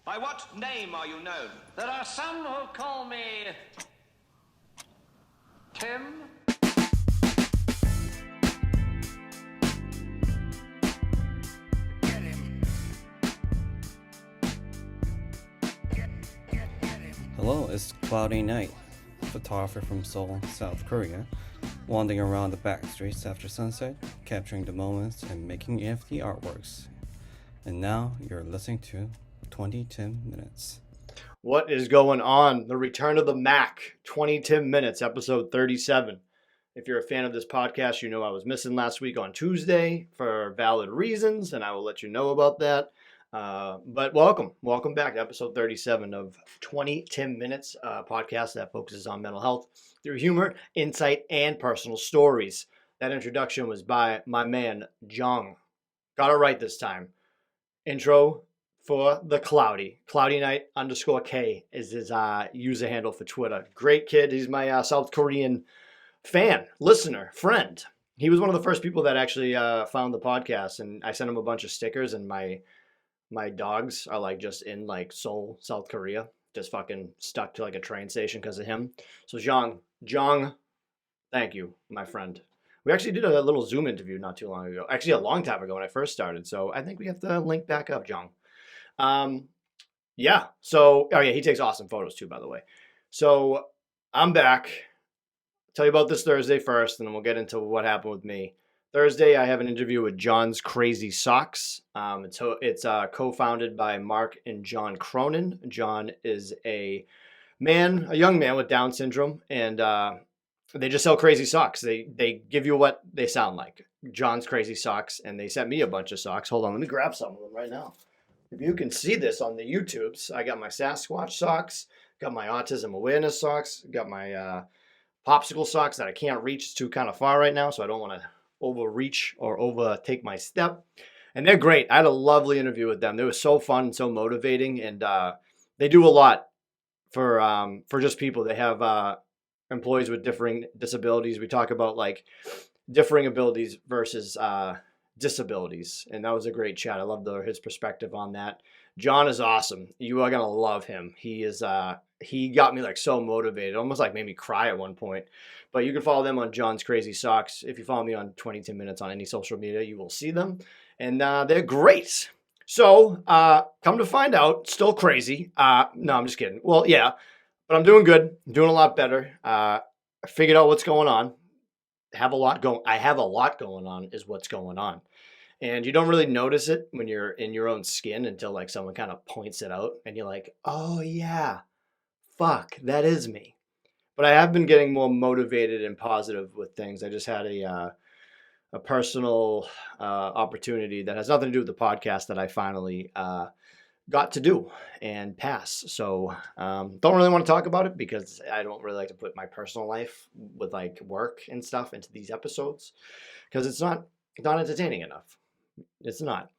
By what name are you known? There are some who call me Tim. Hello, it's Cloudy Night, photographer from Seoul, South Korea, wandering around the back streets after sunset, capturing the moments and making NFT artworks. And now you're listening to 2010 Minutes. What is going on? The return of the Mac, 2010 Minutes, episode 37. If you're a fan of this podcast, you know I was missing last week on Tuesday for valid reasons, and I will let you know about that. But welcome back to episode 37 of 2010 Minutes, podcast that focuses on mental health through humor, insight, and personal stories. That introduction was by my man, Jong. Got it right this time. Intro for the Cloudy Night _K is his user handle for Twitter. Great kid. He's my South Korean fan, listener, friend. He was one of the first people that actually found the podcast, and I sent him a bunch of stickers, and my dogs are like just in like Seoul, South Korea, just fucking stuck to like a train station because of him. So Jong, thank you, my friend. We actually did a little Zoom interview not too long ago. Actually, a long time ago when I first started. So I think we have to link back up, Jong. Yeah. So, oh yeah, he takes awesome photos too, by the way. So I'm back. Tell you about this Thursday first, and then we'll get into what happened with me. Thursday, I have an interview with John's Crazy Socks. It's co-founded by Mark and John Cronin. John is a young man with Down syndrome, and they just sell crazy socks. They give you what they sound like. John's Crazy Socks, and they sent me a bunch of socks. Hold on, let me grab some of them right now. If you can see this on the YouTubes, I got my Sasquatch socks, got my autism awareness socks, got my popsicle socks that I can't reach. It's too kind of far right now, so I don't want to overreach or overtake my step. And they're great. I had a lovely interview with them. They were so fun and so motivating, and they do a lot for just people. They have employees with differing disabilities. We talk about like differing abilities versus disabilities, and that was a great chat. I love his perspective on that. John is awesome. You are gonna love him. He got me like so motivated, almost like made me cry at one point. But you can follow them on John's Crazy Socks. If you follow me on 2010 Minutes on any social media, you will see them, and they're great. So come to find out, still crazy. No, I'm just kidding. Well, yeah, but I'm doing good. I'm doing a lot better. I figured out what's going on. I have a lot going on is what's going on. And you don't really notice it when you're in your own skin until like someone kind of points it out and you're like, oh yeah, fuck, that is me. But I have been getting more motivated and positive with things. I just had a personal opportunity that has nothing to do with the podcast that I finally got to do and pass. So don't really want to talk about it because I don't really like to put my personal life with like work and stuff into these episodes because it's not entertaining enough. It's not.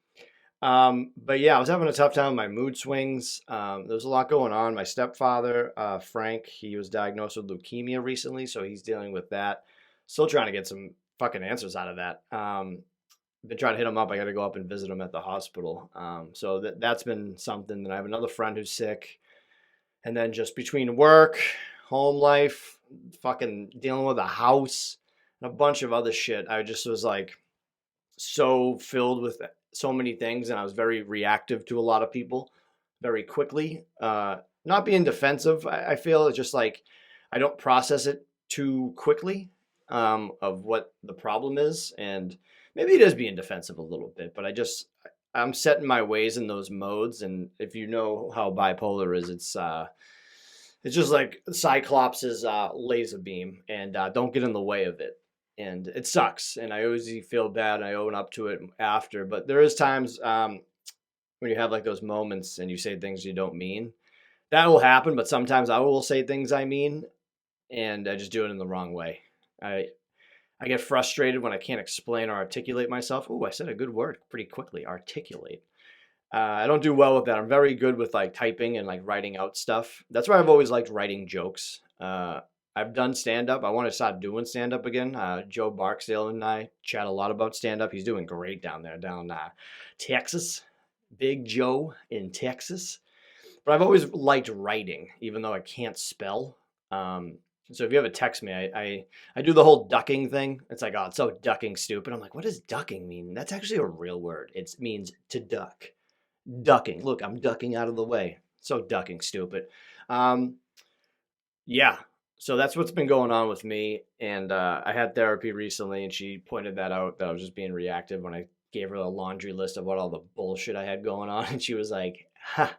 But yeah, I was having a tough time with my mood swings. There was a lot going on. My stepfather, Frank, he was diagnosed with leukemia recently, so he's dealing with that. Still trying to get some fucking answers out of that. Been trying to hit him up. I got to go up and visit him at the hospital. So that's been something. Then I have another friend who's sick. And then just between work, home life, fucking dealing with a house, and a bunch of other shit, I just was like so filled with so many things. And I was very reactive to a lot of people very quickly. Not being defensive, I feel. It's just like I don't process it too quickly of what the problem is. And maybe it is being defensive a little bit, but I'm set in my ways in those modes. And if you know how bipolar is, it's just like Cyclops' laser beam, and don't get in the way of it. And it sucks. And I always feel bad, and I own up to it after. But there is times when you have like those moments and you say things you don't mean. That will happen, but sometimes I will say things I mean, and I just do it in the wrong way. I get frustrated when I can't explain or articulate myself. Oh, I said a good word pretty quickly. Articulate. I don't do well with that. I'm very good with like typing and like writing out stuff. That's why I've always liked writing jokes. I've done stand-up. I want to start doing stand-up again. Joe Barksdale and I chat a lot about stand-up. He's doing great down there, down Texas. Big Joe in Texas. But I've always liked writing, even though I can't spell. So if you ever text me, I do the whole ducking thing. It's like, oh, it's so ducking stupid. I'm like, what does ducking mean? That's actually a real word. It means to duck. Ducking. Look, I'm ducking out of the way. So ducking stupid. Yeah. So that's what's been going on with me. And I had therapy recently, and she pointed that out, that I was just being reactive when I gave her a laundry list of what all the bullshit I had going on. And she was like, ha,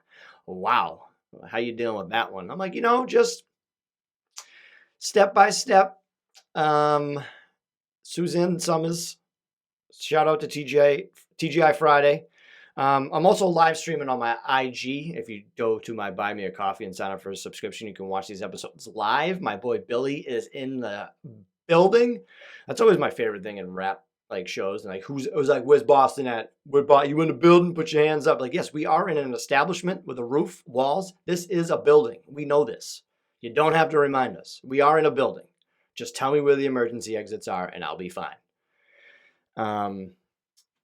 wow, how you dealing with that one? I'm like, just step by step. Suzanne Summers, shout out to TGI Friday. I'm also live streaming on my IG. If you go to my Buy Me a Coffee and sign up for a subscription, you can watch these episodes live. My boy Billy is in the building. That's always my favorite thing in rap shows. And it was like, where's Boston at? You in the building? Put your hands up. Like, yes, we are in an establishment with a roof, walls. This is a building. We know this. You don't have to remind us. We are in a building. Just tell me where the emergency exits are, and I'll be fine.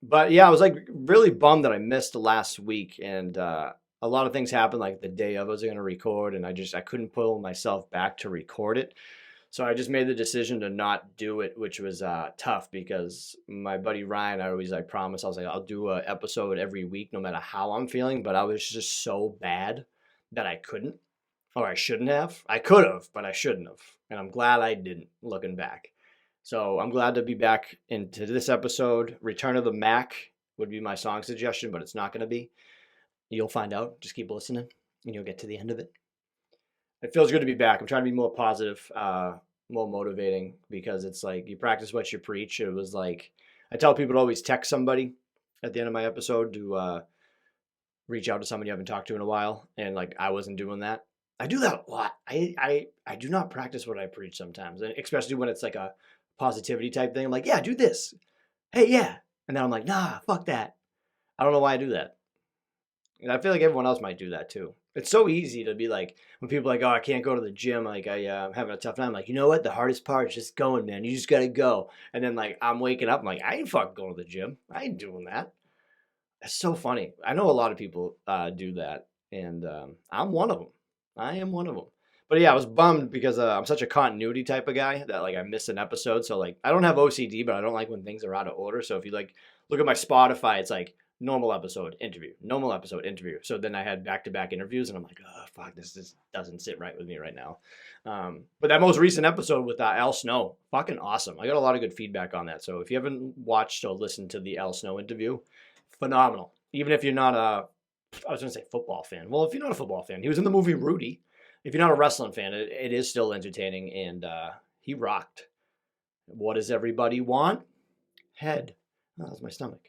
But yeah, I was really bummed that I missed last week, and a lot of things happened the day of I was going to record, and I couldn't pull myself back to record it. So I just made the decision to not do it, which was tough because my buddy Ryan, I always promised, I was like, I'll do an episode every week no matter how I'm feeling, but I was just so bad that I couldn't, or I shouldn't have. I could have, but I shouldn't have, and I'm glad I didn't, looking back. So I'm glad to be back into this episode. Return of the Mac would be my song suggestion, but it's not going to be. You'll find out. Just keep listening, and you'll get to the end of it. It feels good to be back. I'm trying to be more positive, more motivating, because it's you practice what you preach. It was I tell people to always text somebody at the end of my episode to reach out to somebody you haven't talked to in a while, and I wasn't doing that. I do that a lot. I do not practice what I preach sometimes, and especially when it's a positivity type thing. I'm like, yeah, do this. Hey, yeah. And then I'm like, nah, fuck that. I don't know why I do that. And I feel like everyone else might do that too. It's so easy to be when people are oh, I can't go to the gym. I'm having a tough time. I'm you know what? The hardest part is just going, man. You just got to go. And then I'm waking up. I'm I ain't fucking going to the gym. I ain't doing that. That's so funny. I know a lot of people do that. And I'm one of them. I am one of them. But yeah, I was bummed because I'm such a continuity type of guy that I miss an episode. So I don't have OCD, but I don't like when things are out of order. So if you look at my Spotify, it's normal episode, interview, normal episode, interview. So then I had back-to-back interviews, and I'm oh fuck, this just doesn't sit right with me right now. But that most recent episode with Al Snow, fucking awesome. I got a lot of good feedback on that. So if you haven't watched or listened to the Al Snow interview, phenomenal. Even if you're not I was going to say football fan. Well, if you're not a football fan, he was in the movie Rudy. If you're not a wrestling fan, it is still entertaining, and he rocked. What does everybody want? Head. Oh, that's my stomach.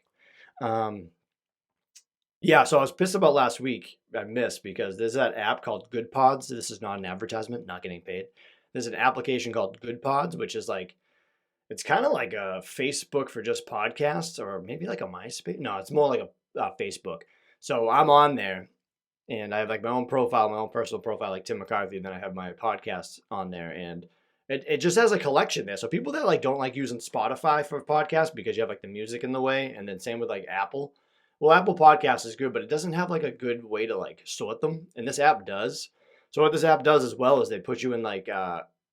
Yeah, so I was pissed about last week. I missed because there's that app called Good Pods. This is not an advertisement, not getting paid. There's an application called Good Pods, which is it's kind of like a Facebook for just podcasts, or maybe a MySpace. No, it's more like a Facebook. So I'm on there. And I have my own profile, my own personal profile, like Tim McCarthy. And then I have my podcast on there. And it just has a collection there. So people that don't like using Spotify for podcasts because you have the music in the way. And then same with Apple. Well, Apple Podcasts is good, but it doesn't have a good way to sort them. And this app does. So what this app does as well is they put you in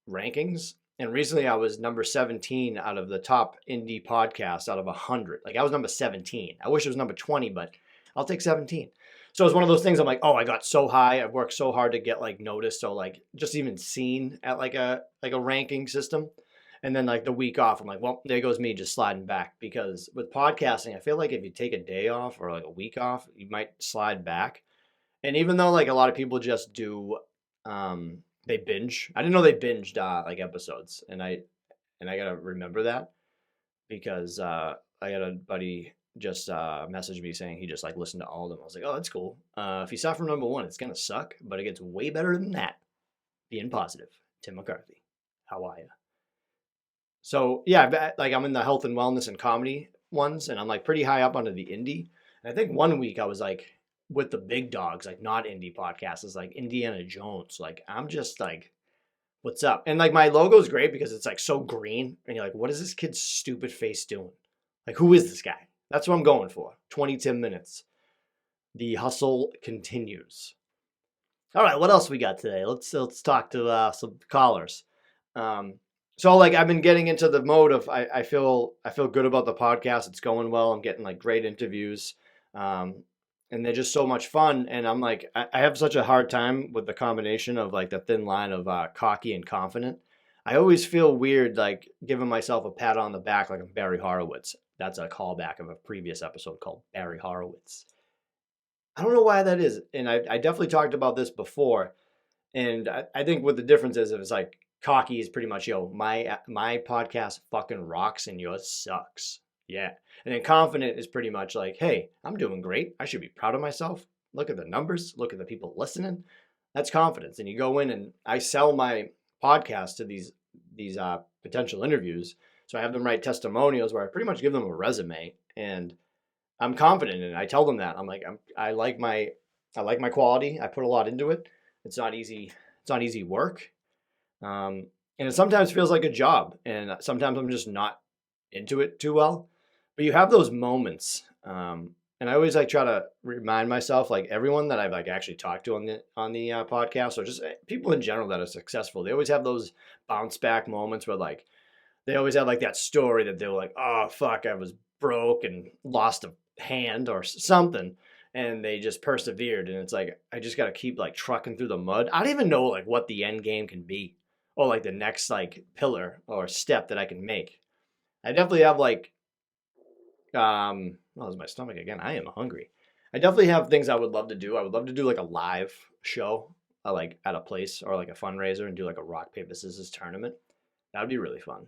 rankings. And recently I was number 17 out of the top indie podcasts out of 100. I was number 17. I wish it was number 20, but I'll take 17. So it's one of those things I'm oh, I got so high. I've worked so hard to get noticed or just even seen at a ranking system. And then the week off, I'm well, there goes me just sliding back, because with podcasting, I feel if you take a day off or a week off, you might slide back. And even though a lot of people just do, they binge. I didn't know they binged episodes, and I gotta remember that, because I got a buddy just messaged me saying he just listened to all of them. I was oh, that's cool. If you start from number 1, it's gonna suck, but it gets way better than that. Being positive. Tim McCarthy, how are you? So yeah, I'm in the health and wellness and comedy ones, and I'm pretty high up onto the indie. And I think one week I was with the big dogs, not indie podcasts. It's Indiana Jones. I'm just what's up? And my logo is great because it's so green, and you're what is this kid's stupid face doing? Who is this guy? That's what I'm going for. 20 minutes. The hustle continues. All right, what else we got today? Let's talk to some callers. So like I've been getting into the mode of I feel good about the podcast. It's going well. I'm getting like great interviews, and they're just so much fun. And I'm like I have such a hard time with the combination of like the thin line of cocky and confident. I always feel weird like giving myself a pat on the back like I'm Barry Horowitz. That's a callback of a previous episode called Barry Horowitz. I don't know why that is, and I definitely talked about this before. And I think what the difference is, if it's like cocky is pretty much, yo, my podcast fucking rocks and yours sucks. Yeah. And then confident is pretty much like, hey, I'm doing great. I should be proud of myself. Look at the numbers. Look at the people listening. That's confidence. And you go in and I sell my podcast to these potential interviews. So I have them write testimonials where I pretty much give them a resume, and I'm confident in it. I tell them that. I'm like, I like my quality. I put a lot into it. It's not easy. It's not easy work. And it sometimes feels like a job. And sometimes I'm just not into it too well. But you have those moments. And I always like try to remind myself, like everyone that I've like actually talked to on the podcast, or just people in general that are successful, they always have those bounce back moments where like they always have like that story that they were like, oh fuck, I was broke and lost a hand or something, and they just persevered. And it's like I just got to keep like trucking through the mud. I don't even know like what the end game can be, or like the next like pillar or step that I can make. I definitely have like well, it's my stomach again. I am hungry. I definitely have things I would love to do. I would love to do like a live show, like at a place, or like a fundraiser, and do like a rock paper scissors tournament. That would be really fun.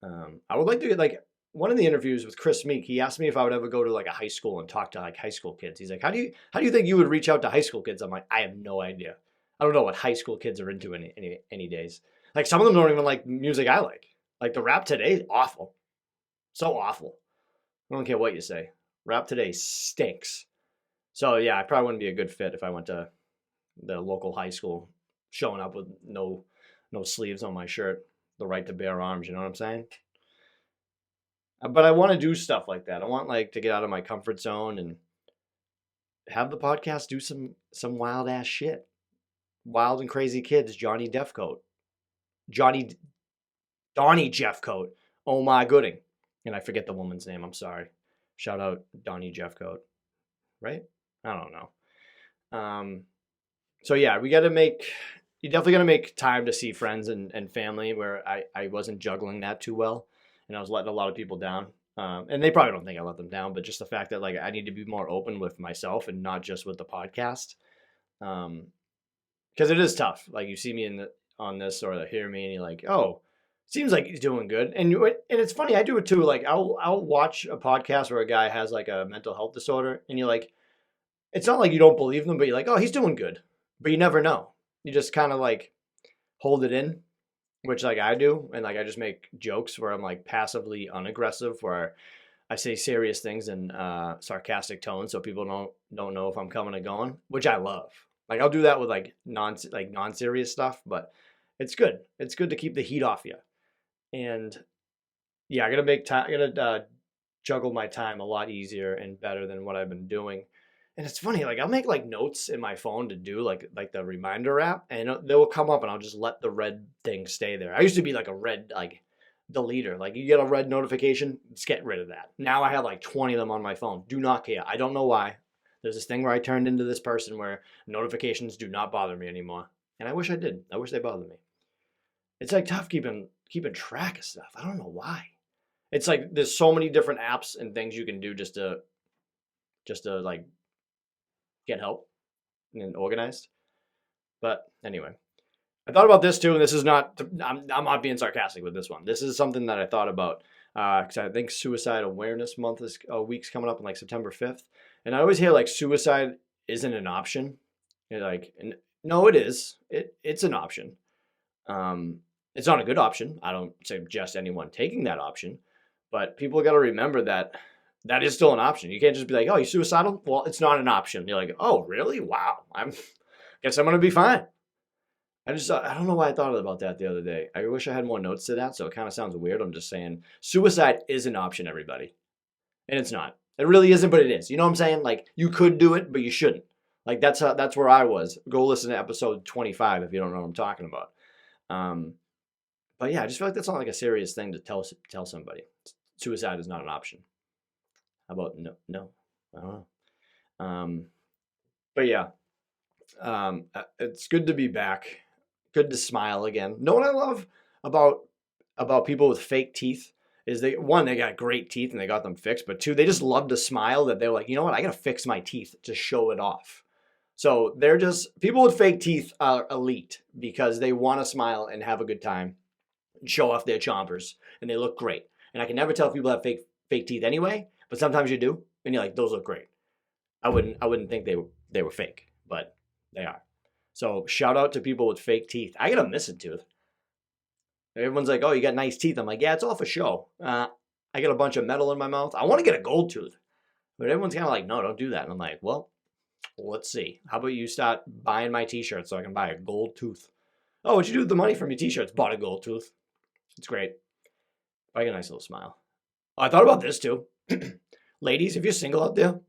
I would like to get like one of the interviews with Chris Meek. He asked me if I would ever go to like a high school and talk to like high school kids. He's like, how do you think you would reach out to high school kids? I'm like, I have no idea. I don't know what high school kids are into any days. Like some of them don't even like music I like. Like the rap today is awful. So awful. I don't care what you say. Rap today stinks. So yeah, I probably wouldn't be a good fit if I went to the local high school showing up with no sleeves on my shirt, the right to bear arms, you know what I'm saying? But I want to do stuff like that. I want like to get out of my comfort zone and have the podcast do some wild ass shit. Wild and crazy kids, Donnie Jeffcoat. Oh my gooding. And I forget the woman's name. I'm sorry. Shout out Donnie Jeffcoat. Right? I don't know. So yeah, you definitely got to make time to see friends and family, where I wasn't juggling that too well. And I was letting a lot of people down. And they probably don't think I let them down, but just the fact that like I need to be more open with myself and not just with the podcast. Because it is tough. Like you see me on this, or hear me and you're like, oh, seems like he's doing good. And it's funny, I do it too. Like I'll watch a podcast where a guy has like a mental health disorder, and you're like, it's not like you don't believe them, but you're like, oh, he's doing good. But you never know. You just kind of like hold it in, which like I do. And like I just make jokes where I'm like passively unaggressive, where I say serious things in sarcastic tones so people don't know if I'm coming or going, which I love. Like I'll do that with like non-serious stuff, but it's good. It's good to keep the heat off you. And yeah, I gotta juggle my time a lot easier and better than what I've been doing. And it's funny, like I'll make like notes in my phone to do like the reminder app, and they will come up, and I'll just let the red thing stay there. I used to be like a red like deleter. Like you get a red notification, just get rid of that. Now I have like 20 of them on my phone. Do not care. I don't know why. There's this thing where I turned into this person where notifications do not bother me anymore. And I wish I did. I wish they bothered me. It's like tough keeping track of stuff. I don't know why. It's like there's so many different apps and things you can do just to like get help and organized. But anyway, I thought about this too, and this is not, I'm not being sarcastic with this one. This is something that I thought about because I think Suicide Awareness Month is week's coming up on like September 5th. And I always hear like suicide isn't an option. No, it is. It's an option. It's not a good option. I don't suggest anyone taking that option, but people got to remember that is still an option. You can't just be like, oh, you suicidal? Well, it's not an option. You're like, oh, really? Wow. Guess I'm going to be fine. I don't know why I thought about that the other day. I wish I had more notes to that, so it kind of sounds weird. I'm just saying suicide is an option, everybody. And it's not. It really isn't, but it is. You know what I'm saying? Like, you could do it, but you shouldn't. Like that's where I was. Go listen to episode 25 if you don't know what I'm talking about. But yeah, I just feel like that's not like a serious thing to tell somebody. Suicide is not an option. How about no? I don't know. But yeah, it's good to be back. Good to smile again. Know what I love about people with fake teeth is they got great teeth and they got them fixed, but two, they just love to smile that they're like, you know what, I gotta fix my teeth to show it off. So they're just, people with fake teeth are elite because they want to smile and have a good time and show off their chompers and they look great. And I can never tell if people have fake teeth anyway, but sometimes you do and you're like, those look great. I wouldn't think they were fake, but they are. So shout out to people with fake teeth. I got a missing tooth. Everyone's like, oh, you got nice teeth. I'm like, yeah, it's all for show. I got a bunch of metal in my mouth. I want to get a gold tooth. But everyone's kind of like, no, don't do that. And I'm like, well, let's see. How about you start buying my t-shirts so I can buy a gold tooth? Oh, what'd you do with the money from your t-shirts? Bought a gold tooth. It's great. I get a nice little smile. Oh, I thought about this too. Ladies, if you're single out there,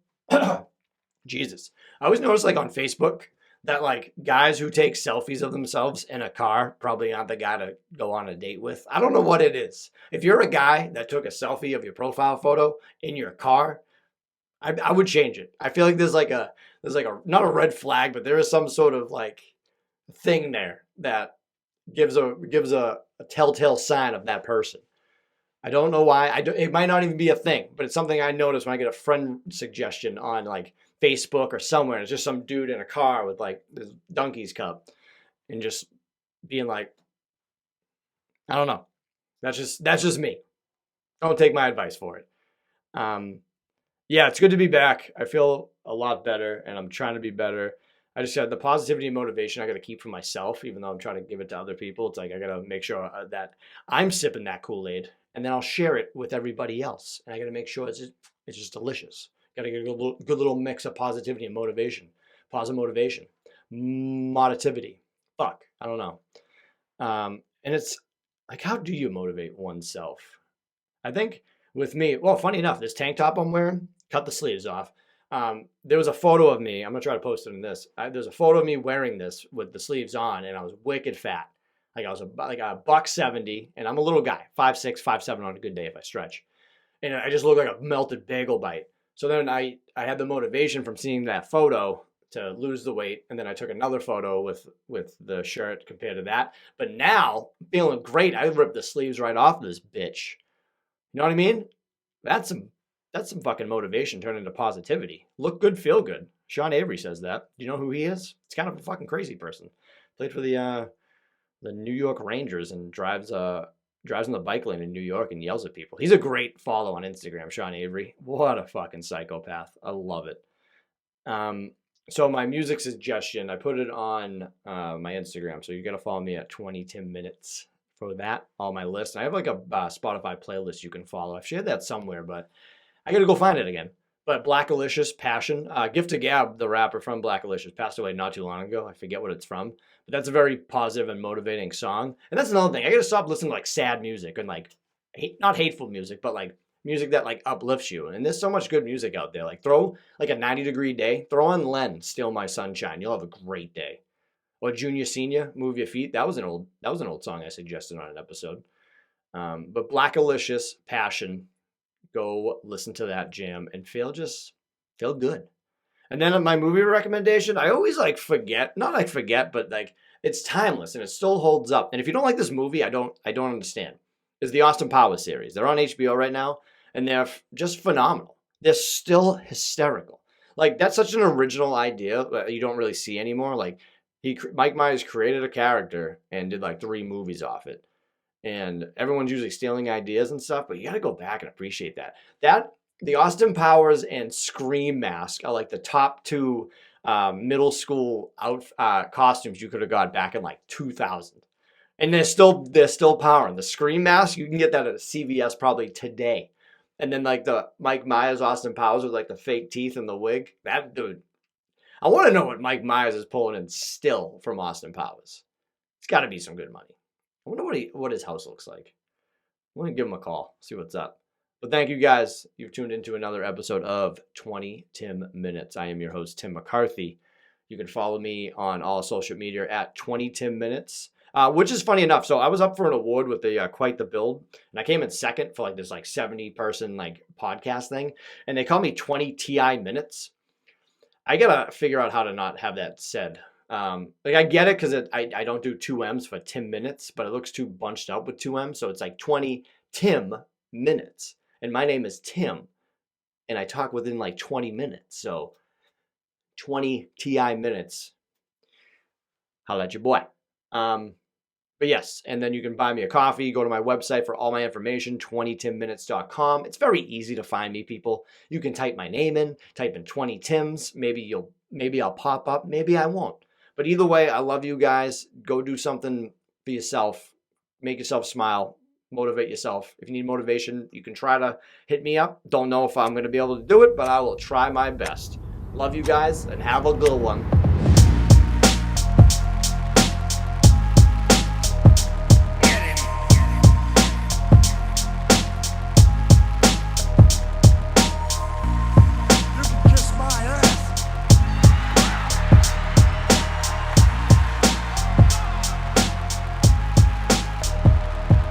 Jesus. I always notice like on Facebook that like guys who take selfies of themselves in a car probably aren't the guy to go on a date with. I don't know what it is. If you're a guy that took a selfie of your profile photo in your car, I would change it. I feel like there's like a not a red flag, but there is some sort of like thing there that gives a telltale sign of that person. I don't know why. It might not even be a thing, but it's something I notice when I get a friend suggestion on like Facebook or somewhere. It's just some dude in a car with like this donkey's cup and just being like, I don't know. That's just me. Don't take my advice for it. Yeah, it's good to be back. I feel a lot better and I'm trying to be better. I just got the positivity and motivation I got to keep for myself, even though I'm trying to give it to other people. It's like I got to make sure that I'm sipping that Kool-Aid and then I'll share it with everybody else. And I got to make sure it's just delicious. Got to get a good little mix of positivity and motivation. Positive motivation. Motivity. Fuck. I don't know. And it's like, how do you motivate oneself? I think with me, well, funny enough, this tank top I'm wearing, cut the sleeves off. There was a photo of me. I'm going to try to post it in this. There's a photo of me wearing this with the sleeves on, and I was wicked fat. Like I was like a $170, and I'm a little guy, 5'6", 5'7" on a good day if I stretch. And I just look like a melted bagel bite. So then I had the motivation from seeing that photo to lose the weight. And then I took another photo with the shirt compared to that. But now, feeling great. I ripped the sleeves right off this bitch. You know what I mean? That's some fucking motivation turned into positivity. Look good, feel good. Sean Avery says that. Do you know who he is? It's kind of a fucking crazy person. Played for the New York Rangers and drives in the bike lane in New York and yells at people. He's a great follow on Instagram, Sean Avery. What a fucking psychopath. I love it. So my music suggestion, I put it on my Instagram. So you got to follow me at 20 minutes for that, all my lists. I have like a Spotify playlist you can follow. I've shared that somewhere, but I got to go find it again. But Blackalicious, Passion. Gift to Gab, the rapper from Blackalicious, passed away not too long ago. I forget what it's from. But that's a very positive and motivating song. And that's another thing. I got to stop listening to like sad music and like, not hateful music, but like music that like uplifts you. And there's so much good music out there. Like throw like a 90-degree day. Throw on Len, Steal My Sunshine. You'll have a great day. Or Junior Senior, Move Your Feet. That was an old song I suggested on an episode. But Blackalicious, Passion. Go listen to that jam and feel good. And then my movie recommendation, I always like forget, not like forget, but like it's timeless and it still holds up. And if you don't like this movie, I don't understand. Is the Austin Powers series. They're on HBO right now and they're just phenomenal. They're still hysterical. Like that's such an original idea that you don't really see anymore. Like Mike Myers created a character and did like 3 movies off it. And everyone's usually stealing ideas and stuff, but you got to go back and appreciate that. The Austin Powers and Scream mask are like the top 2 middle school costumes you could have got back in like 2000. And they're still powering. The Scream mask, you can get that at a CVS probably today. And then like the Mike Myers Austin Powers with like the fake teeth and the wig. That dude. I want to know what Mike Myers is pulling in still from Austin Powers. It's got to be some good money. I wonder what his house looks like. I'm going to give him a call, see what's up. But thank you guys. You've tuned into another episode of 20 Minutes. I am your host, Tim McCarthy. You can follow me on all social media at 20timminutes. Which is funny enough. So I was up for an award with the Quite the Build, and I came in second for like this like 70-person like podcast thing, and they call me 20 TI minutes. I gotta figure out how to not have that said. Like I get it because I don't do 2 M's for Tim minutes, but it looks too bunched up with 2 M's, so it's like 20 Tim minutes, and my name is Tim, and I talk within like 20 minutes, so 20 TI minutes. Holla at your boy. But yes, and then you can buy me a coffee. Go to my website for all my information, 20timminutes.com. It's very easy to find me, people. You can type my name in, type in 20 Tims. Maybe I'll pop up, maybe I won't. But either way, I love you guys. Go do something for yourself. Make yourself smile. Motivate yourself. If you need motivation, you can try to hit me up. Don't know if I'm going to be able to do it, but I will try my best. Love you guys, and have a good one.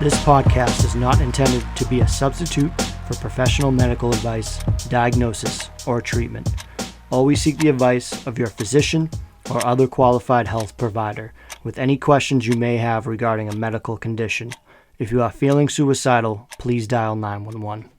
This podcast is not intended to be a substitute for professional medical advice, diagnosis, or treatment. Always seek the advice of your physician or other qualified health provider with any questions you may have regarding a medical condition. If you are feeling suicidal, please dial 911.